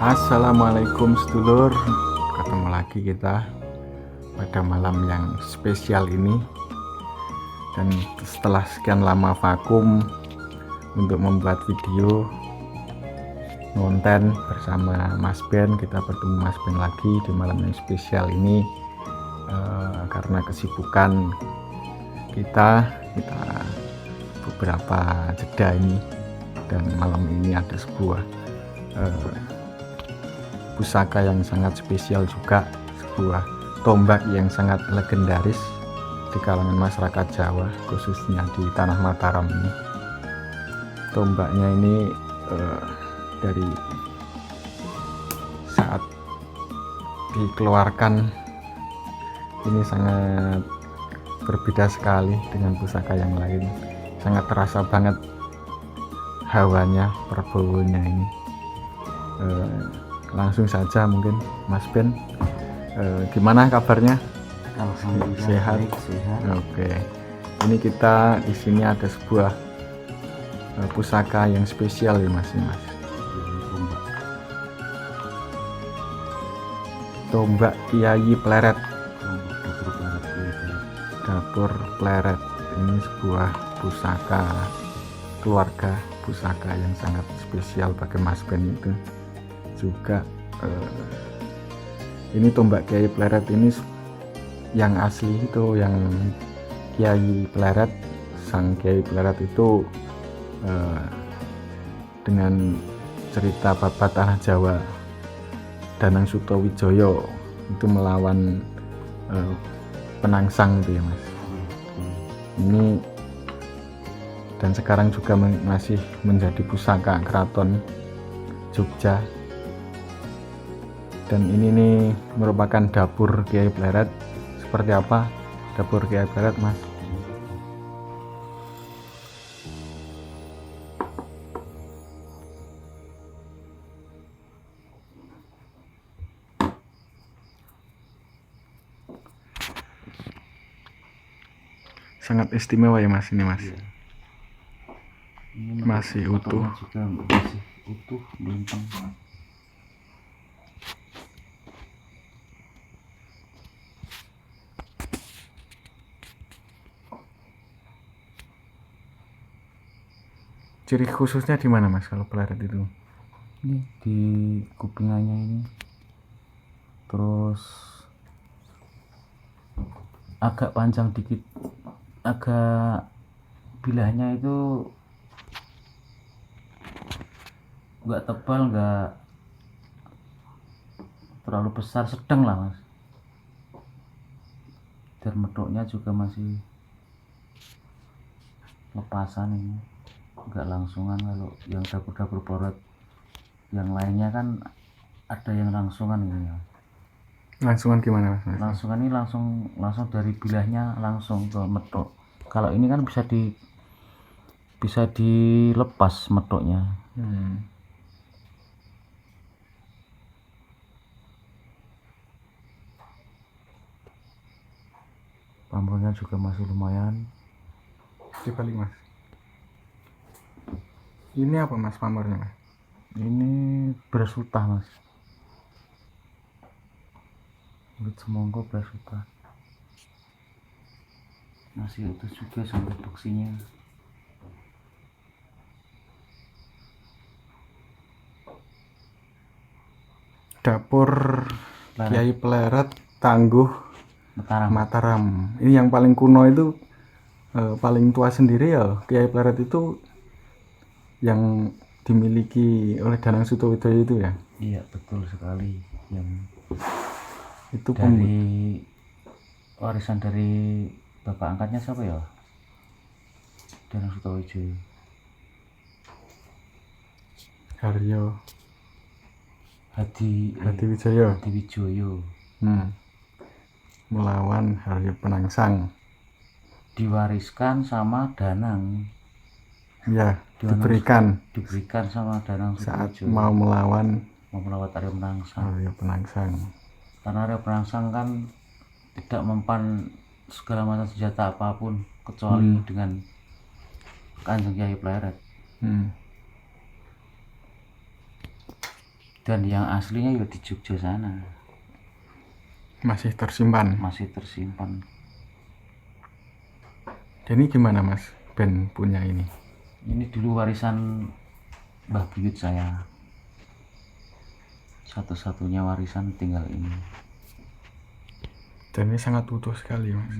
Assalamualaikum sedulur, ketemu lagi kita pada malam yang spesial ini. Dan setelah sekian lama vakum untuk membuat video konten bersama Mas Ben, kita bertemu Mas Ben lagi di malam yang spesial ini. Karena kesibukan kita beberapa jeda ini, dan malam ini ada sebuah pusaka yang sangat spesial juga, sebuah tombak yang sangat legendaris di kalangan masyarakat Jawa, khususnya di tanah Mataram ini. Tombaknya ini dari saat dikeluarkan ini sangat berbeda sekali dengan pusaka yang lain, sangat terasa banget hawanya, perbauannya ini. Langsung saja mungkin Mas Ben, gimana kabarnya? Alhamdulillah Sehat. baik, sehat. Oke, ini kita di sini ada sebuah pusaka yang spesial ya Mas. Tombak Kiai Pleret, dapur Pleret. Ini sebuah pusaka keluarga, pusaka yang sangat spesial bagi Mas Ben itu juga. Ini tombak Kiai Pleret ini yang asli itu, yang Kiai Pleret, sang Kiai Pleret itu dengan cerita babat tanah Jawa, Danang Sutawijaya itu melawan Penangsang itu ya Mas. Ini dan sekarang juga masih menjadi pusaka keraton Jogja. Dan ini nih merupakan dapur Kiai Pleret. Seperti apa dapur Kiai Pleret Mas? Sangat istimewa ya Mas ini Mas. Iya. Ini Masih utuh. juga masih utuh, belum. Ciri khususnya di mana Mas kalau Pleret itu? Ini di kupingannya ini, terus agak panjang dikit, agak bilahnya itu nggak tebal, nggak terlalu besar, sedang lah Mas. Dan medoknya juga masih lepasan ini, nggak langsungan. Kalau yang dapur-dapur Pleret yang lainnya kan ada yang langsungan ini ya. Langsungan gimana Mas? Langsungan ini langsung dari bilahnya langsung ke medok. Kalau ini kan bisa dilepas medoknya. Pamornya juga masih lumayan. Dibalik Mas. Ini apa Mas pamornya Mas? Ini beras utah Mas. Kulit semongko beras utah. Masih utuh juga sampai boksinya. Dapur Pleret. Kiai Pleret Tangguh Mataram. Mataram. Ini yang paling kuno itu, paling tua sendiri ya Kiai Pleret itu, yang dimiliki oleh Danang Sutawijaya itu ya. Iya betul sekali. Yang Itu dari warisan dari bapak angkatnya siapa ya? Danang Sutawijaya. Haryo Hadi Wijaya Wijoyo. melawan Haryo Penangsang. Diwariskan sama Danang. Ya, diberikan sama Danang saat Sutawijaya mau melawan Arya Penangsang. Haryo Penangsang. Karena Arya Penangsang kan tidak mempan segala macam senjata apapun kecuali dengan Kanjeng Kiai Pleret. Dan yang aslinya ya di Jogja sana masih tersimpan. masih tersimpan. Dan ini gimana Mas Ben punya ini? Ini dulu warisan Mbah Buyut saya, satu-satunya warisan tinggal ini. Dan ini sangat utuh sekali Mas.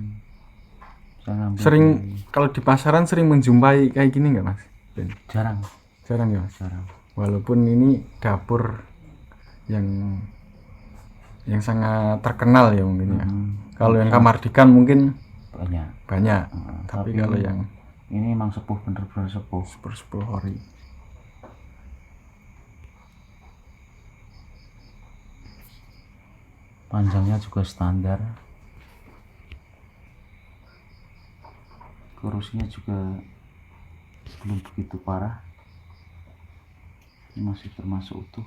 Saya ngambil Sering kalau di pasaran sering menjumpai kayak gini nggak Mas Ben? jarang Jarang ya Mas. jarang. Walaupun ini dapur yang sangat terkenal ya mungkin ya. Kalau yang Kamardikan mungkin Banyak. tapi kalau yang ini emang sepuh, bener-bener sepuh. sepuh ori. Panjangnya juga standar, korosinya juga belum begitu parah, ini masih termasuk utuh.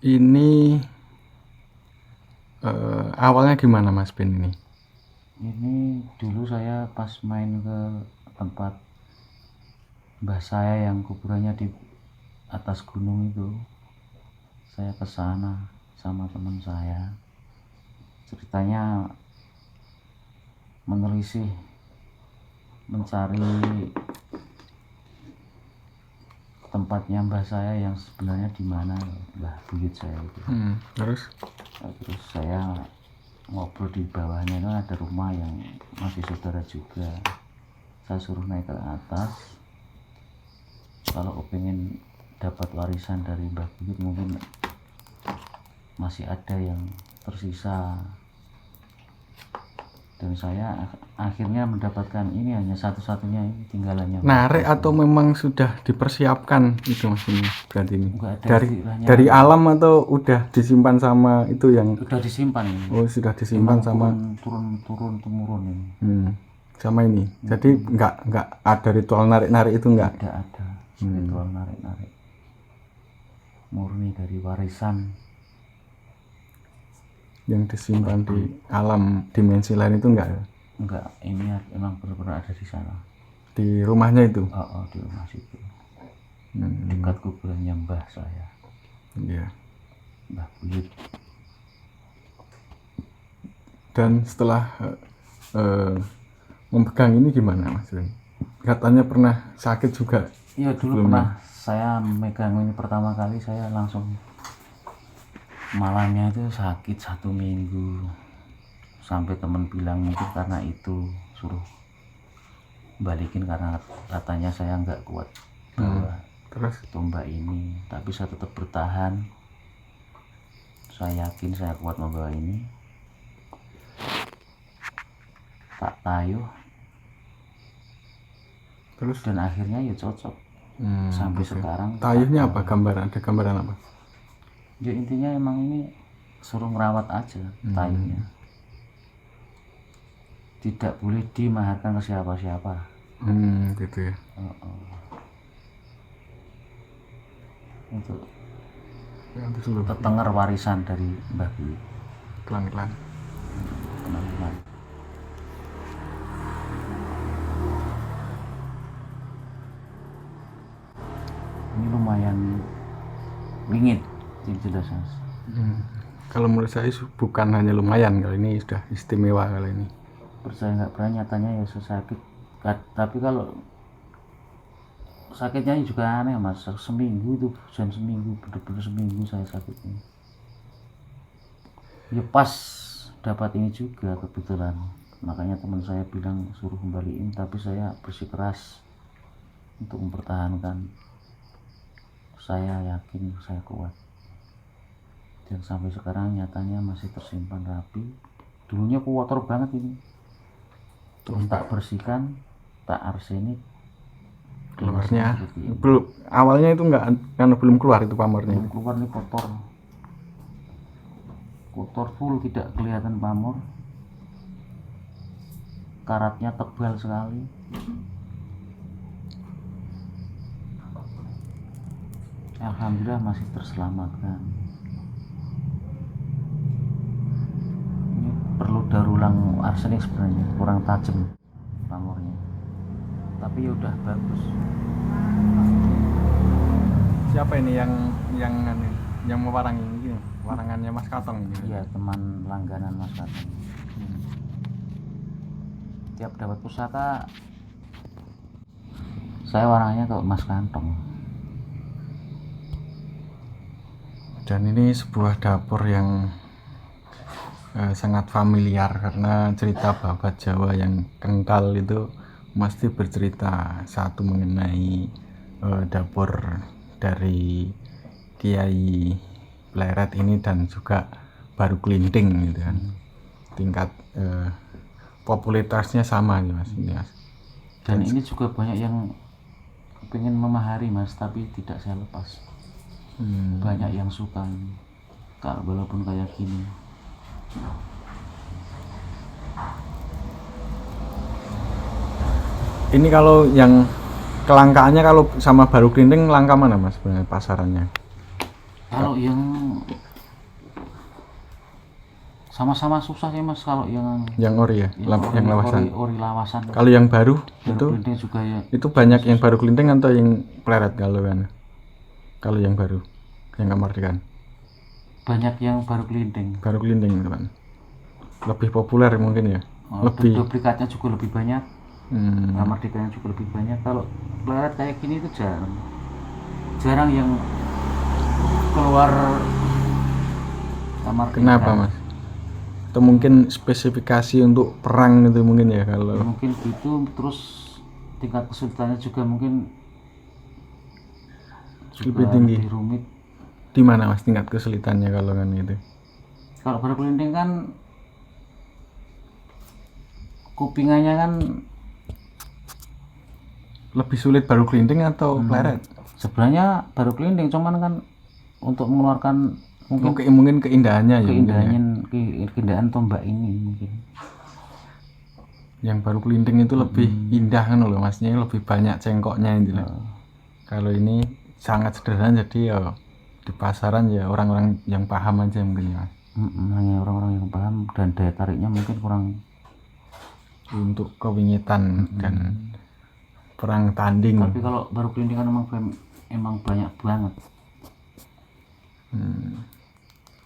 Ini awalnya gimana Mas Ben ini? Ini dulu saya pas main ke tempat mbah saya yang kuburannya di atas gunung itu, saya ke sana sama teman saya. Ceritanya menelisih, mencari tempatnya mbah saya yang sebenarnya di mana, Mbah Buyut saya itu. Terus Terus saya ngobrol di bawahnya itu ada rumah yang masih saudara juga. Saya suruh naik ke atas. Kalau pengen dapat warisan dari Mbah Buyut mungkin masih ada yang tersisa. Dan saya akhirnya mendapatkan ini hanya satu-satunya, ini tinggalannya. narik atau memang sudah dipersiapkan itu Mas ini berarti ini? Enggak ada Dari istilahnya. dari alam atau udah disimpan sama itu yang Sudah disimpan ini. oh sudah disimpan sama turun temurun ini. sama ini. Jadi nggak ada ritual narik-narik itu nggak? Tidak ada ritual narik-narik, murni dari warisan. Yang disimpan di alam dimensi lain itu enggak ya? Enggak, ini emang benar-benar ada di sana. Di rumahnya itu? Di rumah situ, dekat kuburannya mbah saya, Iya. Mbah Buyut. Dan setelah memegang ini gimana Mas Ben? Katanya pernah sakit juga. Iya dulu pernah saya megang ini pertama kali, saya langsung malamnya itu sakit 1 minggu, sampai temen bilang mungkin karena itu suruh balikin karena katanya saya nggak kuat bawa Terus tombak ini. Tapi saya tetap bertahan, saya yakin saya kuat membawa ini. Tak tayuh, terus dan akhirnya ya cocok sampai sekarang. tayuhnya apa? Ada gambaran apa? Ya intinya emang ini suruh merawat aja tayunya, tidak boleh dimaharkan ke siapa-siapa. Gitu ya. Untuk Nanti dulu tetenger warisan dari Mbah Buyut. pelan-pelan. Teman-teman, ini lumayan wingit, yang jelas Mas. Kalau menurut saya bukan hanya lumayan, kali ini sudah istimewa kali ini. Percaya nggak percaya, nyatanya ya sesakit. Tapi kalau sakitnya juga aneh Mas, seminggu itu, seminggu, bener-bener seminggu saya sakitnya. Ya pas dapat ini juga kebetulan, makanya teman saya bilang suruh kembaliin, tapi saya bersikeras untuk mempertahankan. Saya yakin saya kuat, dan sampai sekarang nyatanya masih tersimpan rapi. Dulunya kotor banget ini, terus tak bersihkan, tak arsenik, Keluarnya belum, awalnya itu enggak, karena belum keluar itu pamornya. belum keluar nih, kotor full, tidak kelihatan pamor, karatnya tebal sekali. Alhamdulillah masih terselamatkan. Ini perlu daur ulang arsenik sebenarnya, kurang tajam pamornya, tapi ya udah bagus. Siapa ini yang mewarangi ini? Warangannya Mas Katong ini? Iya, teman langganan Mas Katong. Tiap dapat pusaka saya warangannya ke Mas Kantong. Dan ini sebuah dapur yang sangat familiar, karena cerita babat Jawa yang kental itu mesti bercerita satu mengenai dapur dari Kiai Pleret ini, dan juga Baru Kelinting gitu kan. Tingkat popularitasnya sama nih Mas ini, Mas. Dan ini juga banyak yang pengen memahari Mas, tapi tidak saya lepas. Banyak yang suka ini, walaupun kayak gini. Ini kalau yang kelangkaannya, kalau sama Baru Kelinting langka mana Mas sebenarnya pasarannya? Kalau yang sama-sama susah sih Mas, kalau Yang ori ya, yang lawasan. Ori lawasan. Kalau yang baru itu Kelinting juga ya. itu banyak yang Baru Kelinting atau yang Pleret kalau kan? Kalau yang baru, yang Kamardikan. Banyak yang Baru Kelinting. Baru Kelinting itu kan. Lebih populer mungkin ya. Lebih Duplikatnya juga lebih banyak. Kamardikanya juga lebih banyak. Kalau Pleret kayak gini itu jarang yang keluar Kamardikan. Kenapa Mas? Atau mungkin spesifikasi untuk perang itu mungkin ya kalau. Mungkin gitu, terus tingkat kesulitannya juga mungkin lebih tinggi. lebih rumit. Di mana Mas tingkat kesulitannya kalau kan gitu? Kalau Baru Kelinting kan kupingannya kan Lebih sulit Baru Kelinting atau Pleret? sebenarnya Baru Kelinting, cuman kan untuk mengeluarkan Mungkin keindahannya ya. keindahan tombak ini mungkin. Yang Baru Kelinting itu lebih indah kan loh Masnya, lebih banyak cengkoknya itu loh. Kalau ini sangat sederhana, jadi ya di pasaran ya orang-orang yang paham aja mungkin ya. Hanya orang-orang yang paham, dan daya tariknya mungkin kurang untuk kewingitan dan perang tanding. Tapi kalau Baru Kelinting kan emang banyak banget.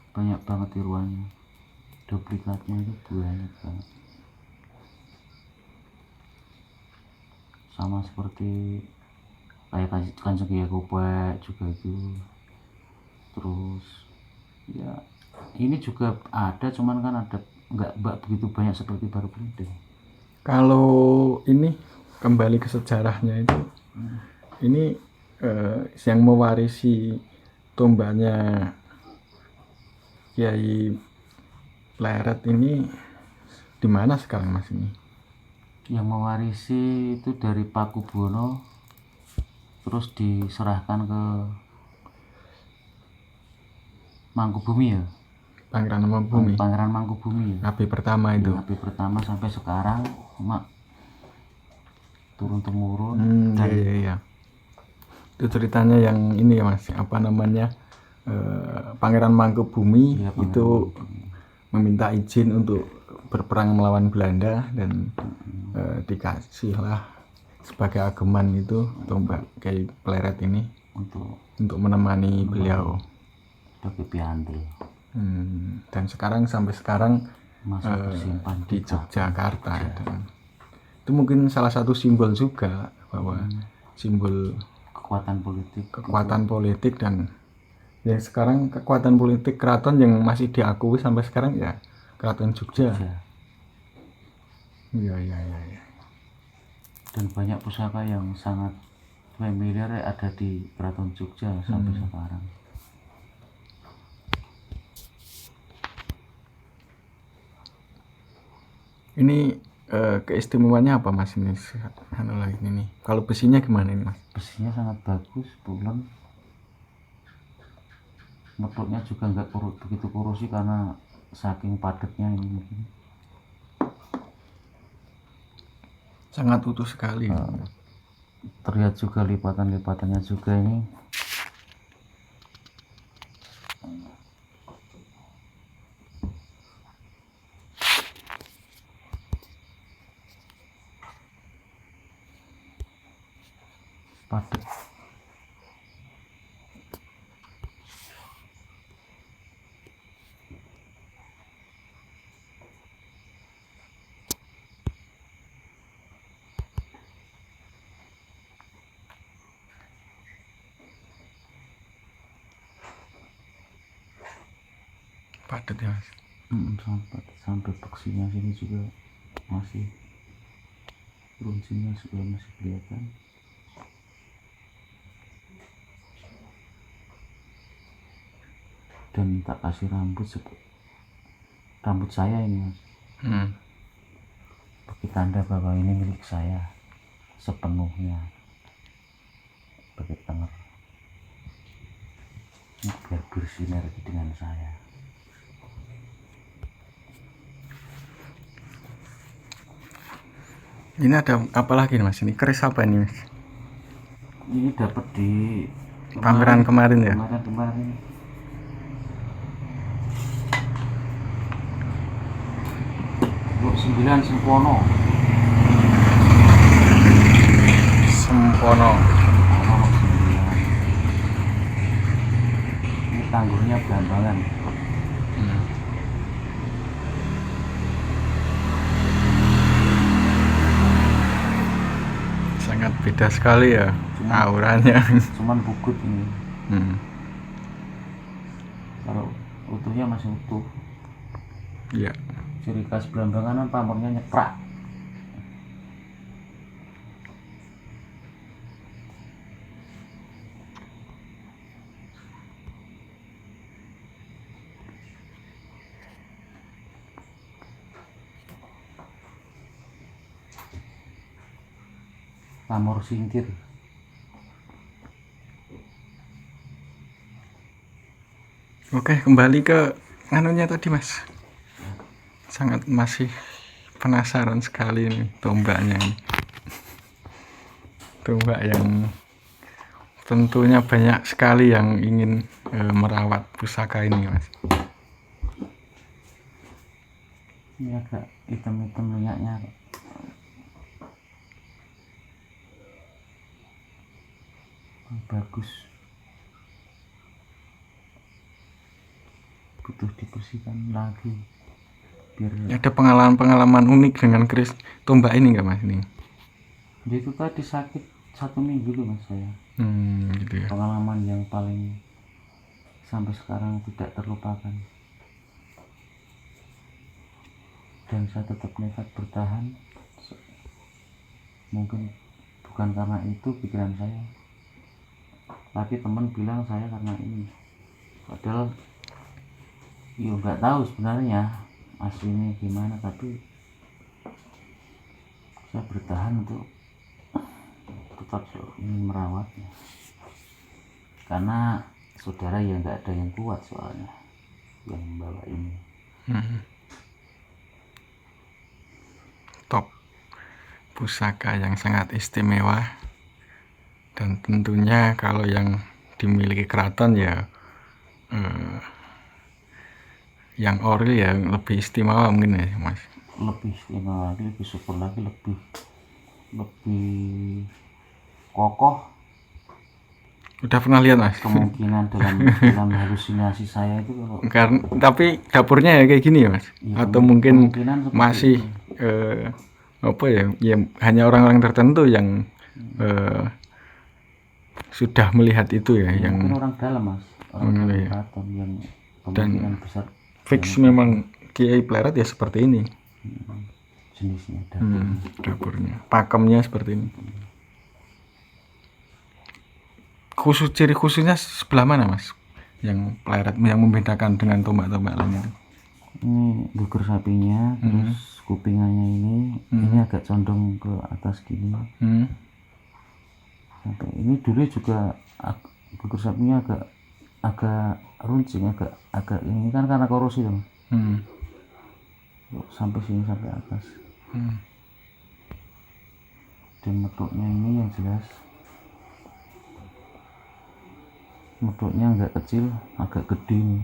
Banyak banget tiruannya, duplikatnya itu banyak banget. Sama seperti kayak Kanjeng Kiai Kopek juga itu. Terus ya ini juga ada, cuman kan ada nggak begitu banyak seperti Baru Kelinting. Kalau ini kembali ke sejarahnya itu, ini yang mewarisi tombaknya Kiai Pleret ini di mana sekarang Mas ini? Yang mewarisi itu dari Pakubuwono, terus diserahkan ke Mangkubumi ya. Pangeran Mangkubumi. Pangeran Mangkubumi ya. Nabi pertama itu. Nabi pertama sampai sekarang turun temurun. Iya. Itu ceritanya yang ini ya Mas, apa namanya, Pangeran Mangkubumi itu meminta izin untuk berperang melawan Belanda, dan dikasihlah sebagai ageman itu tombak Kiai Pleret ini untuk menemani beliau sebagai pianti. Dan sampai sekarang masih tersimpan di Yogyakarta. Itu mungkin salah satu simbol juga, bahwa simbol kekuatan politik dan yang sekarang kekuatan politik keraton yang masih diakui sampai sekarang ya Keraton Jogja. Iya. Dan banyak pusaka yang sangat familiar ada di Keraton Jogja sampai sekarang. Ini keistimewaannya apa Mas ini? Ini kalau besinya gimana ini Mas? Besinya sangat bagus, bulan. Metoknya juga nggak begitu korosi karena saking padatnya ini mungkin. Sangat utuh sekali. Terlihat juga lipatan-lipatannya juga ini. padat. Padat ya Mas. Sampai peksinya sini juga masih, runcingnya juga masih kelihatan. Dan tak kasih rambut saya ini Mas, sebagai tanda bahwa ini milik saya sepenuhnya, sebagai tenger, biar bersinergi dengan saya. Ini ada apa lagi nih Mas? Ini keris apa ini Mas? Ini dapat di Pameran kemarin ya? Kemarin. Untuk 9 Sempono. Sempono. Ini tanggulnya Blambangan. Sangat beda sekali ya auranya. Cuman bukut ini. Kalau utuhnya masih utuh. Iya. Ciri khas Blambangan kan pamornya nyekrak. Pamor singkir. Oke, kembali ke anunya tadi Mas. Sangat masih penasaran sekali nih tombaknya ini. Tombak yang tentunya banyak sekali yang ingin merawat pusaka ini Mas. Ini agak hitam-hitam minyaknya. Bagus, butuh dibersihkan lagi biar. Ada pengalaman-pengalaman unik dengan keris tombak ini nggak Mas ini? Dia itu tadi sakit 1 minggu loh Mas saya. Gitu ya. Pengalaman yang paling sampai sekarang tidak terlupakan. Dan saya tetap nekat bertahan. Mungkin bukan karena itu pikiran saya, tapi teman bilang saya karena ini. Padahal ya nggak tahu sebenarnya aslinya gimana, tapi saya bertahan untuk tetap ingin merawatnya karena saudara ya nggak ada yang kuat soalnya yang membawa ini. Top pusaka yang sangat istimewa, dan tentunya kalau yang dimiliki keraton ya yang ori ya lebih istimewa mungkin ya Mas. Lebih istimewa lagi, lebih super lagi, lebih kokoh. Udah pernah lihat Mas? Kemungkinan dalam halusinasi saya itu Karena tapi dapurnya ya kayak gini ya Mas? Ya, atau mungkin masih apa ya hanya orang-orang tertentu yang sudah melihat itu ya, yang orang dalam Mas, orang keraton yang kemungkinan besar fix memang Kiai Pleret ya seperti ini jenisnya dapurnya, pakemnya seperti ini. Ciri khususnya sebelah mana Mas yang Pleret yang membedakan dengan tombak-tombak lainnya? Ini gugur sapinya, terus kupingannya ini agak condong ke atas gini. Sampai ini dulu juga gugur sapinya agak runcing, agak ini kan karena korosi dong. Sampai sini, sampai atas. Dan metoknya ini yang jelas, metoknya agak kecil, agak gede nih.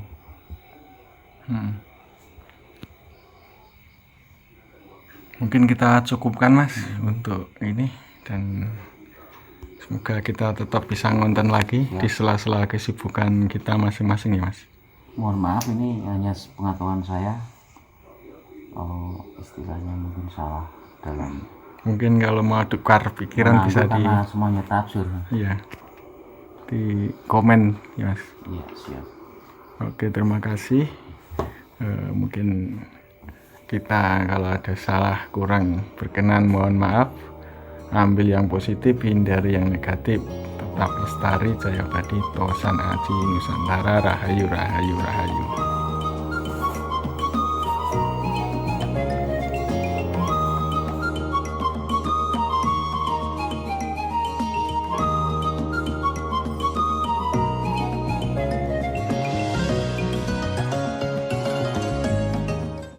Mungkin kita cukupkan Mas untuk ini, dan Semoga kita tetap bisa ngonten lagi Ya. di sela-sela kesibukan kita masing-masing ya Mas. Mohon maaf, ini hanya pengetahuan saya, kalau istilahnya mungkin salah dalam Mungkin kalau mau tukar pikiran mengambil bisa di karena semuanya tafsir. ya di komen ya Mas. Iya, siap. Oke, terima kasih. Mungkin kita kalau ada salah kurang berkenan mohon maaf. Ambil yang positif, hindari yang negatif. Tetap lestari, jaya abadi, Tosan Aji Nusantara, Rahayu Rahayu Rahayu.